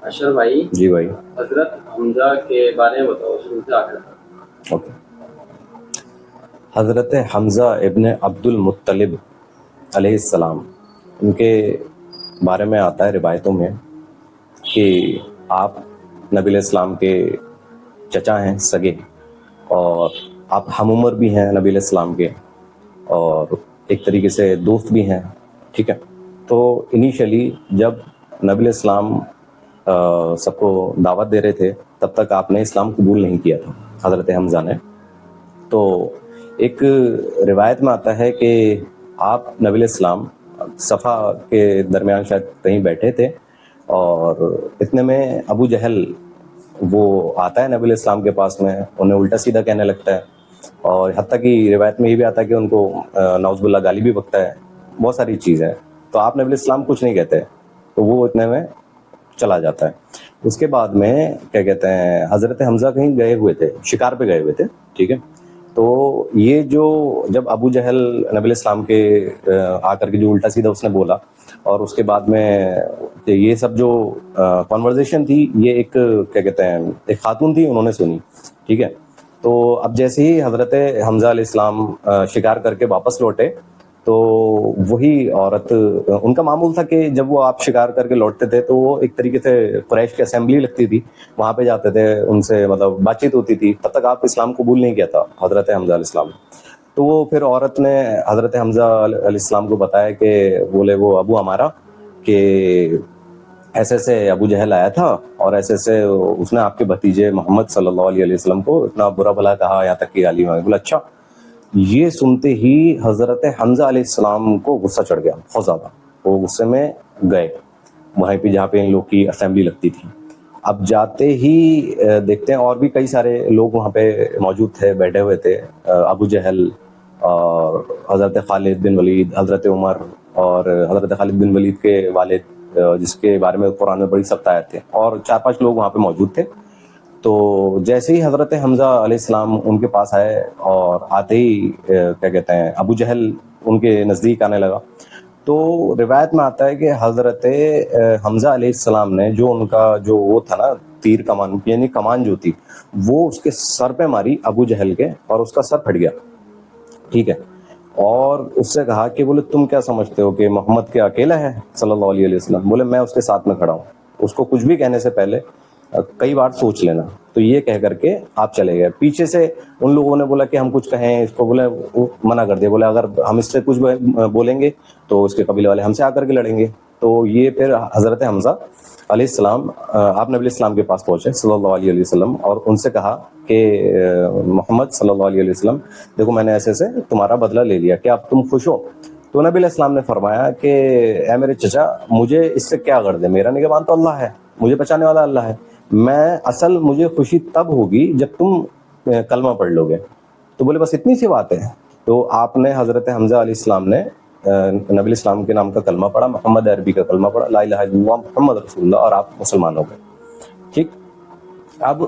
اشرف بھائی جی بھائی. حضرت حمزہ کے بارے میں بتاؤ شروع سے آخر تک. اوکے. حضرت حمزہ ابن عبد المطلب علیہ السلام، ان کے بارے میں آتا ہے روایتوں میں کہ آپ نبی علیہ السلام کے چچا ہیں سگے، اور آپ ہم عمر بھی ہیں نبی علیہ السلام کے، اور ایک طریقے سے دوست بھی ہیں. ٹھیک ہے. تو انیشلی جب نبی علیہ السلام سب کو دعوت دے رہے تھے، تب تک آپ نے اسلام قبول نہیں کیا تھا حضرت حمزہ نے. تو ایک روایت میں آتا ہے کہ آپ نبی علیہ السلام صفا کے درمیان شاید کہیں بیٹھے تھے، اور اتنے میں ابو جہل وہ آتا ہے نبی علیہ السلام کے پاس میں، انہیں الٹا سیدھا کہنے لگتا ہے، اور حتیٰ کہ روایت میں یہ بھی آتا ہے کہ ان کو نعوذ باللہ گالی بھی بکتا ہے، بہت ساری چیزیں. تو آپ نبی علیہ السلام کچھ نہیں کہتے، تو وہ اتنے میں چلا جاتا ہے. اس کے بعد میں کیا کہتے ہیں، حضرت حمزہ کہیں گئے ہوئے تھے، شکار پہ گئے ہوئے تھے. ٹھیک ہے. تو یہ جو جب ابو جہل نبی علیہ السلام کے آ کر کے جو الٹا سیدھا اس نے بولا، اور اس کے بعد میں یہ سب جو کنورزیشن تھی، یہ ایک کیا کہتے ہیں ایک خاتون تھی، انہوں نے سنی. ٹھیک ہے. تو اب جیسے ہی حضرت حمزہ علیہ السلام شکار کر کے واپس لوٹے، تو وہی عورت، ان کا معمول تھا کہ جب وہ آپ شکار کر کے لوٹتے تھے تو وہ ایک طریقے سے قریش کی اسمبلی لگتی تھی، وہاں پہ جاتے تھے، ان سے مطلب بات چیت ہوتی تھی. تب تک آپ اسلام قبول نہیں کیا تھا حضرت حمزہ علیہ السلام. تو وہ پھر عورت نے حضرت حمزہ علیہ السلام کو بتایا کہ بولے وہ ابو ہمارا کہ ایسے ایسے ابو جہل آیا تھا، اور ایسے ایسے اس نے آپ کے بھتیجے محمد صلی اللہ علیہ وسلم کو اتنا برا بھلا کہا، یہاں تک کہ گالی ماری. بولا اچھا. یہ سنتے ہی حضرت حمزہ علیہ السلام کو غصہ چڑھ گیا بہت زیادہ. وہ غصے میں گئے وہیں پہ جہاں پہ ان لوگ کی اسمبلی لگتی تھی. اب جاتے ہی دیکھتے ہیں اور بھی کئی سارے لوگ وہاں پہ موجود تھے، بیٹھے ہوئے تھے. ابو جہل اور حضرت خالد بن ولید، حضرت عمر، اور حضرت خالد بن ولید کے والد جس کے بارے میں قرآن میں بڑی سخت آیت تھے، اور 4-5 لوگ وہاں پہ موجود تھے. تو جیسے ہی حضرت حمزہ علیہ السلام ان کے پاس آئے، اور آتے ہی کیا کہتے ہیں ابو جہل ان کے نزدیک آنے لگا. تو روایت میں آتا ہے کہ حضرت حمزہ علیہ السلام نے جو ان کا جو وہ تھا نا تیر کمان، یعنی کمان جو تھی، وہ اس کے سر پہ ماری ابو جہل کے، اور اس کا سر پھٹ گیا. ٹھیک ہے. اور اس سے کہا کہ بولے تم کیا سمجھتے ہو کہ محمد کیا اکیلا ہے صلی اللہ علیہ وسلم؟ بولے میں اس کے ساتھ میں کھڑا ہوں. اس کو کچھ بھی کہنے سے پہلے کئی بار سوچ لینا. تو یہ کہہ کر کے آپ چلے گئے. پیچھے سے ان لوگوں نے بولا کہ ہم کچھ کہیں اس کو، بولے منع کر دیا. بولے اگر ہم اس سے کچھ بولیں گے تو اس کے قبیلے والے ہم سے آ کر کے لڑیں گے. تو یہ پھر حضرت حمزہ علیہ السلام آپ نبی علیہ السلام کے پاس پہنچے صلی اللہ علیہ وسلم، اور ان سے کہا کہ محمد صلی اللہ علیہ وسلم دیکھو میں نے ایسے سے تمہارا بدلہ لے لیا، کیا اب تم خوش ہو؟ تو نبی علیہ السلام نے فرمایا کہ اے میرے چچا، مجھے اس سے کیا غرض ہے، میرا نگہبان تو اللہ ہے، مجھے بچانے والا اللہ ہے. مجھے خوشی تب ہوگی جب تم کلمہ پڑھ لو گے. تو بولے بس اتنی سی بات ہے. تو آپ نے حضرت حمزہ علیہ السلام نے نبی علیہ السلام کے نام کا کلمہ پڑھا، محمد عربی کا کلمہ پڑھا، لا الہ الا اللہ محمد رسول اللہ، اور آپ مسلمان ہو گئے. ٹھیک. اب